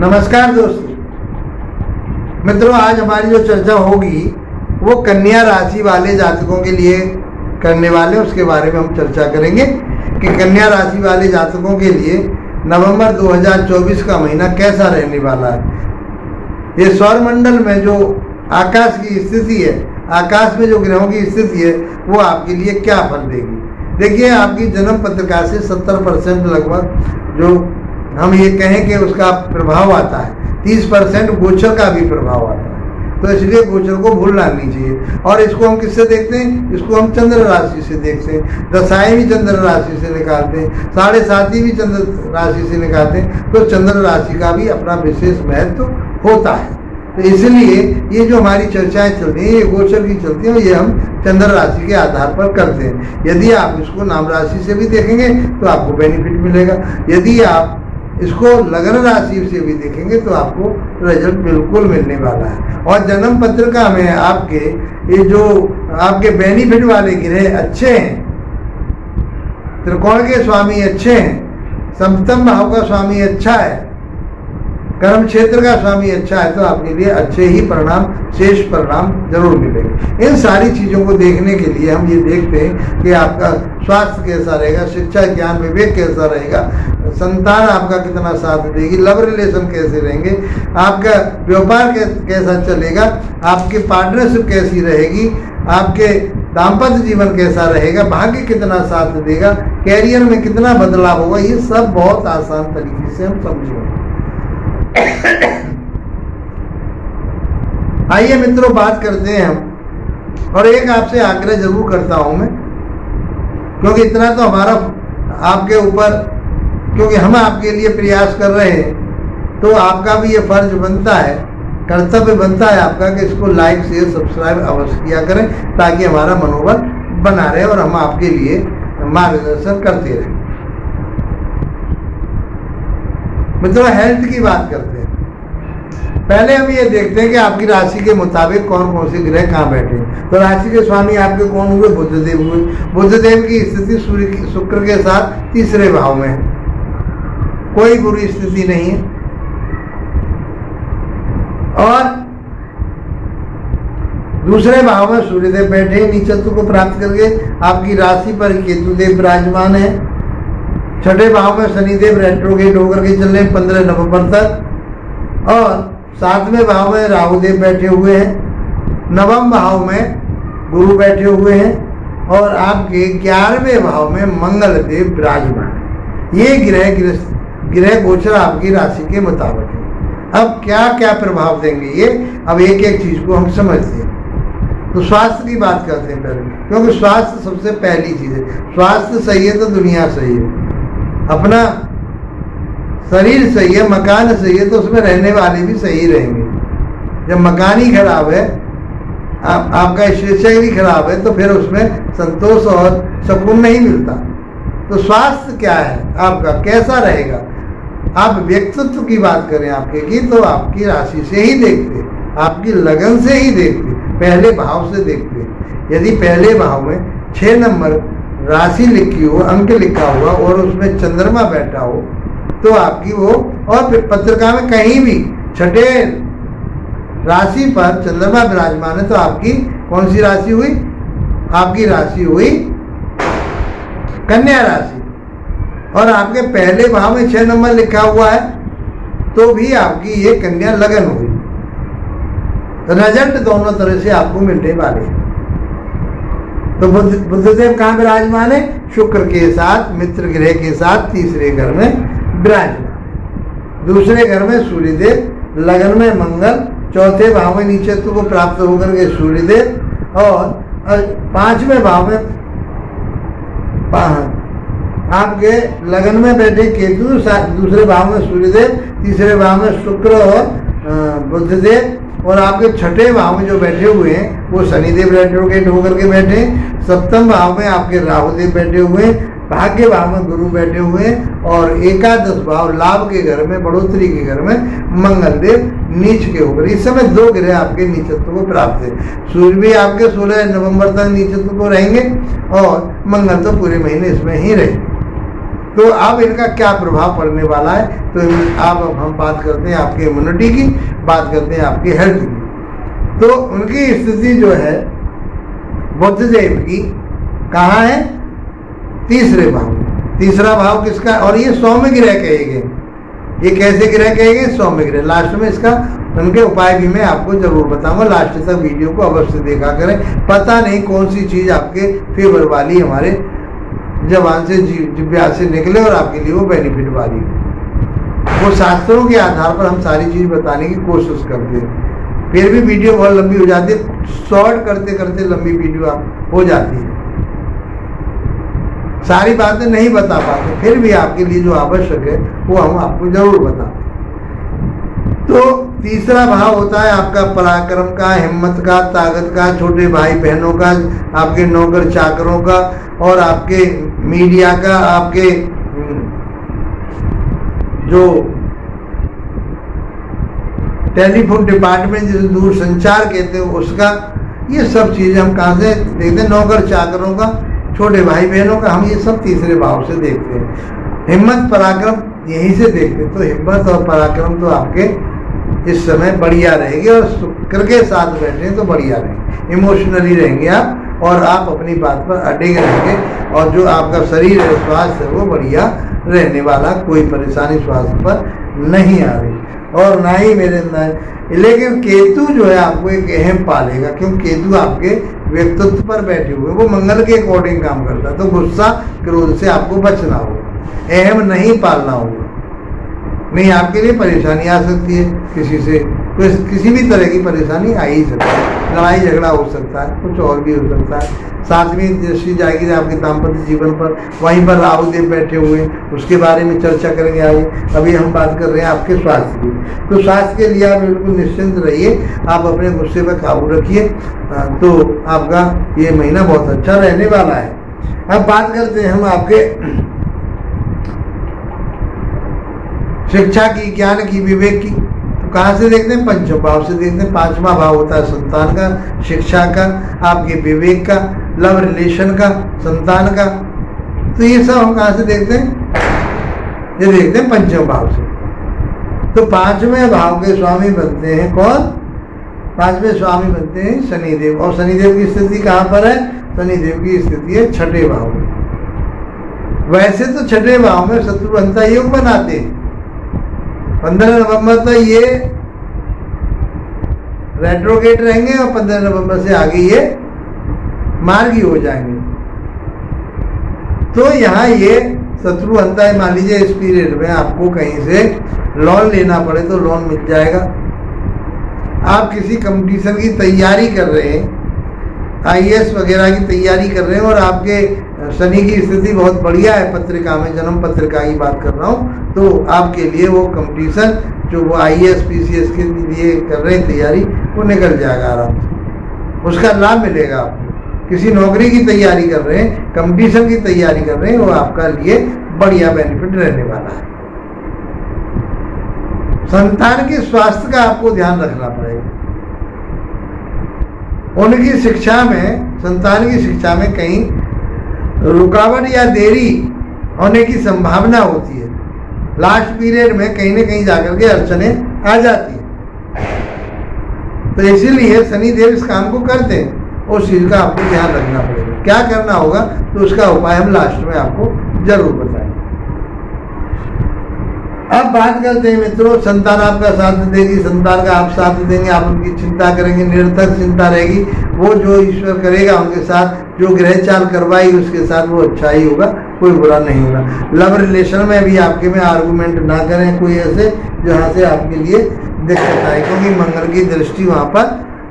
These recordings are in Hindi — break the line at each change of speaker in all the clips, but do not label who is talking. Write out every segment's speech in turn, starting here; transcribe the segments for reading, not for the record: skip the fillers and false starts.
नमस्कार दोस्तों मित्रों, आज हमारी जो चर्चा होगी वो कन्या राशि वाले जातकों के लिए करने वाले उसके बारे में हम चर्चा करेंगे कि कन्या राशि वाले जातकों के लिए नवंबर 2024 का महीना कैसा रहने वाला है। ये सौरमंडल में जो आकाश की स्थिति है, आकाश में जो ग्रहों की स्थिति है, वो आपके लिए क्या फल देगी। देखिए, आपकी जन्म पत्रिका से 70% लगभग जो हम ये कहें कि उसका प्रभाव आता है, 30% गोचर का भी प्रभाव आता है। तो इसलिए गोचर को भूलना नहीं चाहिए। और इसको हम किससे देखते हैं? इसको हम चंद्र राशि से देखते हैं। दशाएं भी चंद्र राशि से निकालते हैं, 7.5 भी चंद्र राशि से निकालते हैं। तो चंद्र राशि का भी अपना विशेष महत्व होता है। तो इसलिए ये जो हमारी चर्चाएं चलती हैं, ये गोचर की चलती हैं, ये हम चंद्र राशि के आधार पर करते हैं। यदि आप इसको नाम राशि से भी देखेंगे तो आपको बेनिफिट मिलेगा। यदि आप इसको लगन राशि से भी देखेंगे तो आपको रिजल्ट बिल्कुल मिलने वाला है। और जन्म पत्रिका में आपके ये जो आपके बेनिफिट वाले ग्रह अच्छे हैं, त्रिकोण के स्वामी अच्छे हैं, सप्तम भाव का स्वामी अच्छा है, कर्म क्षेत्र का स्वामी अच्छा है, तो आपके लिए अच्छे ही परिणाम, शेष परिणाम जरूर मिलेंगे। इन सारी चीज़ों को देखने के लिए हम ये देखते हैं कि आपका स्वास्थ्य कैसा रहेगा, शिक्षा ज्ञान विवेक कैसा रहेगा, संतान आपका कितना साथ देगी, लव रिलेशन कैसे रहेंगे, आपका व्यापार कैसा चलेगा, आपकी पार्टनरशिप कैसी रहेगी, आपके दाम्पत्य जीवन कैसा रहेगा, भाग्य कितना साथ देगा, कैरियर में कितना बदलाव होगा। ये सब बहुत आसान तरीके से हम समझेंगे। आइए मित्रों, बात करते हैं हम। और एक आपसे आग्रह जरूर करता हूं मैं, क्योंकि इतना तो हमारा आपके ऊपर, क्योंकि हम आपके लिए प्रयास कर रहे हैं, तो आपका भी ये फर्ज बनता है, कर्तव्य बनता है आपका कि इसको लाइक शेयर सब्सक्राइब अवश्य किया करें, ताकि हमारा मनोबल बना रहे और हम आपके लिए मार्गदर्शन करते रहें। मित्रों, हेल्थ की बात करते हैं। पहले हम ये देखते हैं कि आपकी राशि के मुताबिक कौन कौन से ग्रह कहाँ बैठे हैं। तो राशि के स्वामी आपके कौन हुए? बुधदेव हुए। बुधदेव की स्थिति सूर्य शुक्र के साथ तीसरे भाव में है, कोई बुरी स्थिति नहीं है। और दूसरे भाव में सूर्यदेव बैठे, नीचत्व को प्राप्त करके आपकी राशि पर केतुदेव विराजमान है। छठे भाव में शनिदेव रेट्रोगेट होकर के चल रहे हैं 15 नवंबर तक। और 7वें भाव में राहुदेव बैठे हुए हैं। 9वें भाव में गुरु बैठे हुए हैं। और आपके 11वें भाव में मंगल देव विराजमान है। ये ग्रह गोचर आपकी राशि के मुताबिक है। अब क्या क्या प्रभाव देंगे ये, अब एक एक चीज को हम समझते हैं। तो स्वास्थ्य की बात करते हैं पहले, क्योंकि स्वास्थ्य सबसे पहली चीज है। स्वास्थ्य सही है तो दुनिया सही है। अपना शरीर सही है, मकान सही है, तो उसमें रहने वाले भी सही रहेंगे। जब मकान ही खराब है, आपका स्ट्रक्चर ही खराब है, तो फिर उसमें संतोष और सुकून नहीं मिलता। तो स्वास्थ्य क्या है आपका, कैसा रहेगा। आप व्यक्तित्व की बात करें आपके की, तो आपकी राशि से ही देखते, आपकी लगन से ही देखते, पहले भाव से देखते। यदि पहले भाव में 6 नंबर राशि लिखी हो, अंक लिखा हुआ और उसमें चंद्रमा बैठा हो, तो आपकी वो, और पत्रिका में कहीं भी छठे राशि पर चंद्रमा विराजमान है, तो आपकी कौन सी राशि हुई? आपकी राशि हुई कन्या राशि। और आपके पहले भाव में 6 नंबर लिखा हुआ है, तो भी आपकी ये कन्या लगन हुई। रिजल्ट दोनों तरह से आपको मिलने वाले हैं। तो बुधदेव कहाँ विराजमान है? शुक्र के साथ, मित्र ग्रह के साथ तीसरे घर में विराजमान। दूसरे घर में सूर्यदेव, लगन में मंगल, चौथे भाव में नीचत्व को प्राप्त होकर के सूर्यदेव, और 5वें भाव में आपके लगन में बैठे केतु, दूसरे भाव में सूर्यदेव, तीसरे भाव में शुक्र और बुधदेव, और आपके छठे भाव में जो बैठे हुए हैं वो शनिदेव रेट्रोगेट होकर के बैठे हैं। 7वें भाव में आपके राहुदेव बैठे हुए हैं। भाग्य भाव में गुरु बैठे हुए हैं। और एकादश भाव लाभ के घर में, बढ़ोतरी के घर में मंगल देव नीच के होकर, इस समय 2 ग्रह आपके नीचत्व को प्राप्त है। सूर्य भी आपके 16 नवंबर तक नीचत्व को रहेंगे और मंगल तो पूरे महीने इसमें ही रहेंगे। तो अब इनका क्या प्रभाव पड़ने वाला है, तो अब हम बात करते हैं आपके इम्यूनिटी की, बात करते हैं आपकी हेल्थ की। तो उनकी स्थिति जो है बुधदेव की कहाँ है, तीसरे भाव। तीसरा भाव किसका, और ये सौम्य ग्रह कहे गए। ये कैसे ग्रह कहे गए, सौम्य ग्रह। लास्ट में इसका उनके उपाय भी मैं आपको जरूर बताऊंगा, लास्ट तक वीडियो को अवश्य देखा करें। पता नहीं कौन सी चीज आपके फेवर वाली हमारे जबान से जिब्या से निकले और आपके लिए वो बेनिफिट वाली, वो शास्त्रों के आधार पर हम सारी चीज बताने की कोशिश करते हैं। फिर भी वीडियो बहुत लंबी हो जाती है, शॉर्ट करते करते लंबी वीडियो आप हो जाती है, सारी बातें नहीं बता पाते। फिर भी आपके लिए जो आवश्यक है वो हम आपको जरूर बताते हैं। तो तीसरा भाव होता है आपका पराक्रम का, हिम्मत का, ताकत का, छोटे भाई बहनों का, आपके नौकर चाकरों का, और आपके मीडिया का, आपके जो टेलीफोन डिपार्टमेंट जिसे दूर संचार कहते हैं उसका, ये सब चीजें हम कहाँ से देखते हैं, नौकर चाकरों का, छोटे भाई बहनों का, हम ये सब तीसरे भाव से देखते हैं। हिम्मत पराक्रम यहीं से देखते हैं। तो हिम्मत और पराक्रम तो आपके इस समय बढ़िया रहेंगे, और शुक्र के साथ बैठे तो बढ़िया रहेंगे, इमोशनली रहेंगे आप, और आप अपनी बात पर अडिग रहेंगे, और जो आपका शरीर है, स्वास्थ्य है, वो बढ़िया रहने वाला, कोई परेशानी स्वास्थ्य पर नहीं आ रही, और ना ही मेरे अंदर। लेकिन केतु जो है आपको एक अहम पालेगा, क्योंकि केतु आपके व्यक्तित्व पर बैठे हुए, वो मंगल के अकॉर्डिंग काम करता है। तो गुस्सा क्रोध से आपको बचना होगा, अहम नहीं पालना होगा, नहीं आपके लिए परेशानी आ सकती है, किसी से किसी भी तरह की परेशानी आ ही सकती है, लड़ाई झगड़ा हो सकता है, कुछ और भी हो सकता है। सातवीं दृष्टि जाएगी आपके दाम्पत्य जीवन पर, वहीं पर राहु देव बैठे हुए हैं, उसके बारे में चर्चा करेंगे आगे। अभी हम बात कर रहे हैं आपके स्वास्थ्य की। तो स्वास्थ्य के लिए आप बिल्कुल निश्चिंत रहिए, आप अपने गुस्से पर काबू रखिए, तो आपका ये महीना बहुत अच्छा रहने वाला है। अब बात करते हैं हम आपके शिक्षा की, ज्ञान की, विवेक की। तो कहाँ से देखते हैं, पंचम भाव से देखते हैं। पांचवा भाव होता है संतान का, शिक्षा का, आपके विवेक का, लव रिलेशन का, संतान का। तो ये सब हम कहाँ से देखते हैं, ये देखते हैं पंचम भाव से। तो पांचवें भाव के स्वामी बनते हैं कौन, पांचवें स्वामी बनते हैं शनिदेव, और शनिदेव की स्थिति कहाँ पर है, शनिदेव की स्थिति है छठे भाव में। वैसे तो छठे भाव में शत्रु अंता योग बनाते हैं, 15 नवंबर तक ये रेट्रोगेट रहेंगे, और 15 नवंबर से आगे ये मार्गी हो जाएंगे। तो यहाँ ये शत्रु अंता है, मान लीजिए इस पीरियड में आपको कहीं से लोन लेना पड़े तो लोन मिल जाएगा। आप किसी कंपटीशन की तैयारी कर रहे हैं, IAS वगैरह की तैयारी कर रहे हैं, और आपके शनि की स्थिति बहुत बढ़िया है, पत्रिका में जन्म पत्रिका की बात कर रहा हूँ, तो आपके लिए वो कंपटीशन जो वो IAS PCS के लिए कर रहे हैं तैयारी, वो निकल जाएगा आराम से, उसका लाभ मिलेगा आपको। किसी नौकरी की तैयारी कर रहे हैं, कंपटीशन की तैयारी कर रहे हैं, वो आपका लिए बढ़िया बेनिफिट रहने वाला है। संतान के स्वास्थ्य का आपको ध्यान रखना पड़ेगा। उनकी शिक्षा में, संतान की शिक्षा में कहीं रुकावट या देरी होने की संभावना होती है। लास्ट पीरियड में कहीं ना कहीं जाकर के अड़चने आ जाती है, तो इसीलिए शनि देव इस काम को करते हैं, उस चीज का आपको ध्यान रखना पड़ेगा। क्या करना होगा, तो उसका उपाय हम लास्ट में आपको जरूर बताएंगे। अब बात करते हैं मित्रों, संतान आपका साथ देगी, संतान का आप साथ देंगे, आप उनकी चिंता करेंगे, निरंतर चिंता रहेगी। वो जो ईश्वर करेगा उनके साथ, जो ग्रह चाल करवाई उसके साथ, वो अच्छा ही होगा, कोई बुरा नहीं होगा। लव रिलेशन में भी आपके में आर्गुमेंट ना करें कोई ऐसे जहाँ से आपके लिए दिक्कत आए, क्योंकि मंगल की दृष्टि वहाँ पर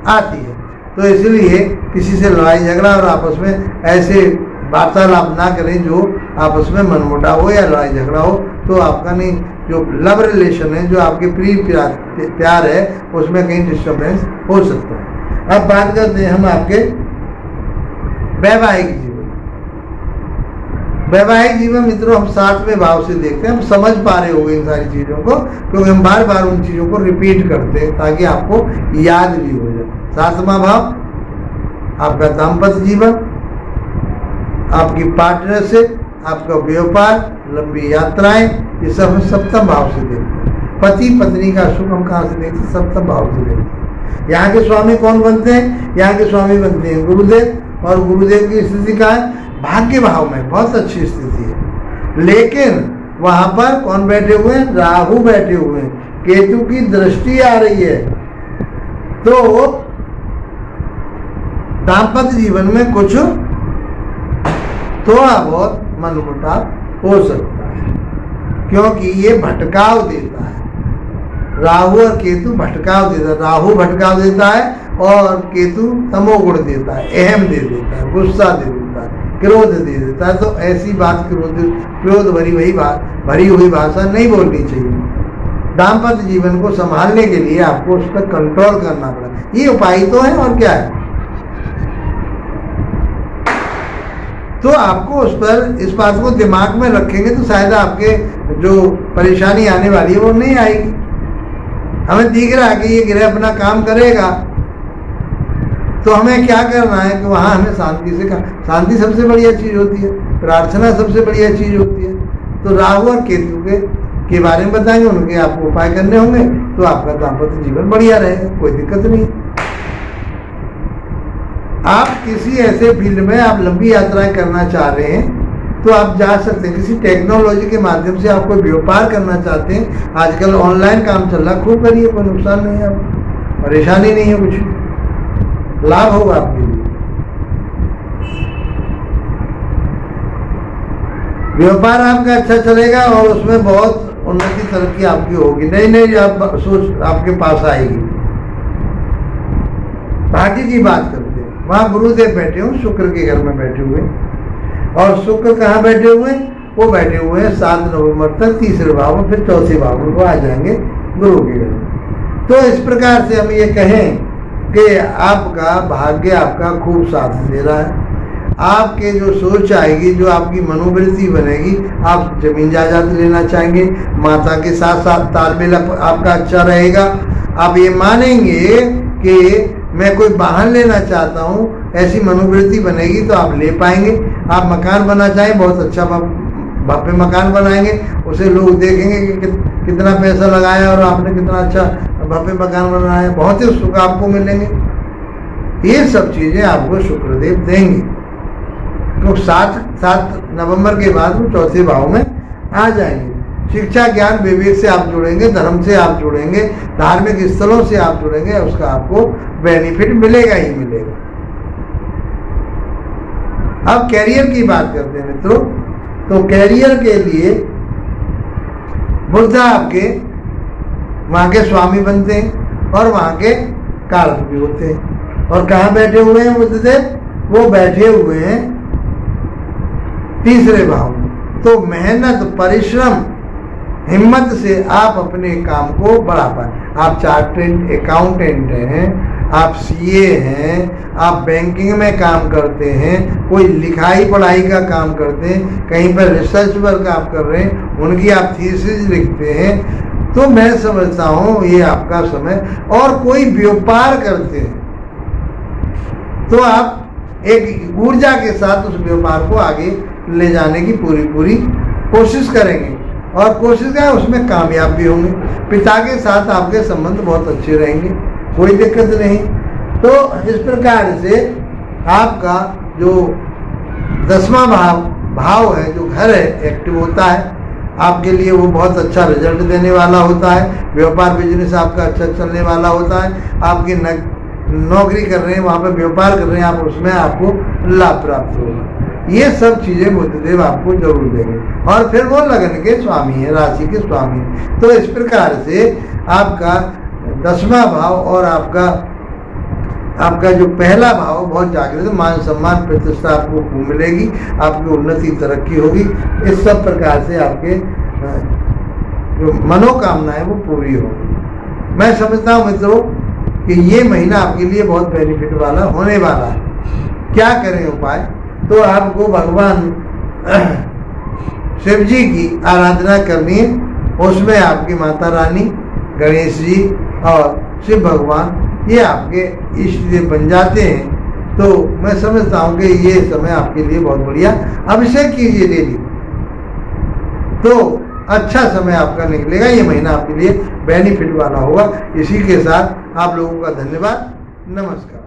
आती है। तो इसलिए किसी से लड़ाई झगड़ा और आपस में ऐसे वार्तालाप ना करें जो आपस में मनमुटाव हो या लड़ाई झगड़ा हो, तो आपका नहीं, जो लव रिलेशन है, जो आपके प्यार है, उसमें कहीं डिस्टर्बेंस हो सकता है। अब बात करते हैं हम आपके वैवाहिक जीवन। वैवाहिक जीवन मित्रों हम 7वें भाव से देखते हैं। हम समझ पा रहे होंगे इन सारी चीजों को, क्योंकि हम बार बार उन चीजों को रिपीट करते हैं ताकि आपको याद भी हो जाए। 7वां भाव आपका दाम्पत्य जीवन, आपकी पार्टनर से आपका व्यापार, लंबी यात्राएं, ये सब सप्तम भाव से देखते हैं। पति पत्नी का सुख हम कहाँ से देखते हैं? सप्तम भाव से देखते हैं। यहाँ के स्वामी कौन बनते हैं? यहाँ के स्वामी बनते हैं गुरुदेव, और गुरुदेव की स्थिति कहाँ है? भाग्य भाव में, बहुत अच्छी स्थिति है। लेकिन वहां पर कौन बैठे हुए हैं? राहु बैठे हुए हैं, केतु की दृष्टि आ रही है। तो दाम्पत्य जीवन में कुछ थोड़ा बहुत मनमुटाव हो सकता है, क्योंकि ये भटकाव देता है। राहु और केतु भटकाव देता है। राहु भटकाव देता है और केतु तमोगुण देता है, अहम दे देता है, गुस्सा दे देता है, क्रोध दे देता है। तो ऐसी बात, क्रोध भरी हुई भाषा नहीं बोलनी चाहिए। दाम्पत्य जीवन को संभालने के लिए आपको उस पर कंट्रोल करना पड़ेगा। ये उपाय तो है, और क्या है? तो आपको उस पर इस बात को दिमाग में रखेंगे तो शायद आपके जो परेशानी आने वाली है वो नहीं आएगी। हमें दिख रहा है कि ये ग्रह अपना काम करेगा, तो हमें क्या करना है कि वहाँ हमें शांति सबसे बढ़िया चीज़ होती है, प्रार्थना सबसे बढ़िया चीज़ होती है। तो राहु और केतु के बारे में बताएंगे, उनके आपको उपाय करने होंगे, तो आपका दाम्पत्य जीवन बढ़िया रहेगा, कोई दिक्कत नहीं। आप किसी ऐसे फील्ड में आप लंबी यात्राएं करना चाह रहे हैं तो आप जा सकते हैं। किसी टेक्नोलॉजी के माध्यम से आप कोई व्यापार करना चाहते हैं, आजकल ऑनलाइन काम चल रहा, खूब करिए, कोई नुकसान नहीं है, आपको परेशानी नहीं है, कुछ लाभ होगा आपके लिए। व्यापार आपका अच्छा चलेगा और उसमें बहुत उन्नति तरक्की आपकी होगी, नई आप सोच आपके पास आएगी। भाग्य की बात करते हैं, वहाँ गुरुदेव बैठे हुए, शुक्र के घर में बैठे हुए, और शुक्र कहाँ बैठे हुए? वो बैठे हुए हैं 7 नवंबर तक तीसरे भाव में, फिर चौथे भाव में वो आ जाएंगे गुरु के घर में। तो इस प्रकार से हम ये कहें कि आपका भाग्य आपका खूब साथ दे रहा है। आपके जो सोच आएगी, जो आपकी मनोवृत्ति बनेगी, आप जमीन जायदाद लेना चाहेंगे, माता के साथ साथ तालमेल आपका अच्छा रहेगा। आप ये मानेंगे कि मैं कोई वाहन लेना चाहता हूँ, ऐसी मनोवृत्ति बनेगी तो आप ले पाएंगे। आप मकान बना चाहें, बहुत अच्छा भव्य मकान बनाएंगे, उसे लोग देखेंगे कि कितना पैसा लगाया और आपने कितना अच्छा भव्य मकान बनाया, बहुत ही सुख आपको मिलेंगे। ये सब चीज़ें आपको शुक्रदेव देंगे। तो 7 नवंबर के बाद वो चौथे भाव में आ जाएंगे। शिक्षा, ज्ञान, विवेक से आप जुड़ेंगे, धर्म से आप जुड़ेंगे, धार्मिक स्थलों से आप जुड़ेंगे, उसका आपको बेनिफिट मिलेगा ही मिलेगा। अब कैरियर की बात करते हैं मित्रों। तो कैरियर के लिए बुध आपके वहाँ के स्वामी बनते हैं और वहाँ के कारक भी होते हैं। और कहाँ बैठे हुए हैं बुधदेव? वो बैठे हुए हैं तीसरे भाव में। तो मेहनत, परिश्रम, हिम्मत से आप अपने काम को बढ़ा पाए। आप चार्टर्ड अकाउंटेंट हैं, आप सीए हैं, आप बैंकिंग में काम करते हैं, कोई लिखाई पढ़ाई का काम करते हैं, कहीं पर रिसर्च वर्क आप कर रहे हैं, उनकी आप थीसिस लिखते हैं, तो मैं समझता हूँ ये आपका समय। और कोई व्यापार करते हैं तो आप एक ऊर्जा के साथ उस व्यापार को आगे ले जाने की पूरी कोशिश करेंगे, और कोशिश का उसमें कामयाब भी होंगे। पिता के साथ आपके संबंध बहुत अच्छे रहेंगे, कोई दिक्कत नहीं। तो इस प्रकार से आपका जो 10वां भाव है, जो घर है, एक्टिव होता है आपके लिए, वो बहुत अच्छा रिजल्ट देने वाला होता है। व्यापार बिजनेस आपका अच्छा चलने वाला होता है। आपकी नौकरी कर रहे हैं, वहाँ पर व्यापार कर रहे हैं आप, उसमें आपको लाभ प्राप्त होगा। ये सब चीज़ें बुधदेव आपको जरूर देंगे। और फिर वो लगन के स्वामी है, राशि के स्वामी है। तो इस प्रकार से आपका 10वां भाव और आपका जो पहला भाव बहुत जागृत, मान सम्मान प्रतिष्ठा आपको खूब मिलेगी, आपकी उन्नति तरक्की होगी। इस सब प्रकार से आपके जो मनोकामनाएं वो पूरी होगी। मैं समझता हूँ मित्रों कि ये महीना आपके लिए बहुत बेनिफिट वाला होने वाला है। क्या करें उपाय? तो आपको भगवान शिव जी की आराधना करनी है। उसमें आपकी माता रानी, गणेश जी और शिव भगवान ये आपके इष्ट देव बन जाते हैं। तो मैं समझता हूँ कि ये समय आपके लिए बहुत बढ़िया। अभिषेक कीजिए डेली। तो अच्छा समय आपका निकलेगा, ये महीना आपके लिए बेनिफिट वाला होगा। इसी के साथ आप लोगों का धन्यवाद, नमस्कार।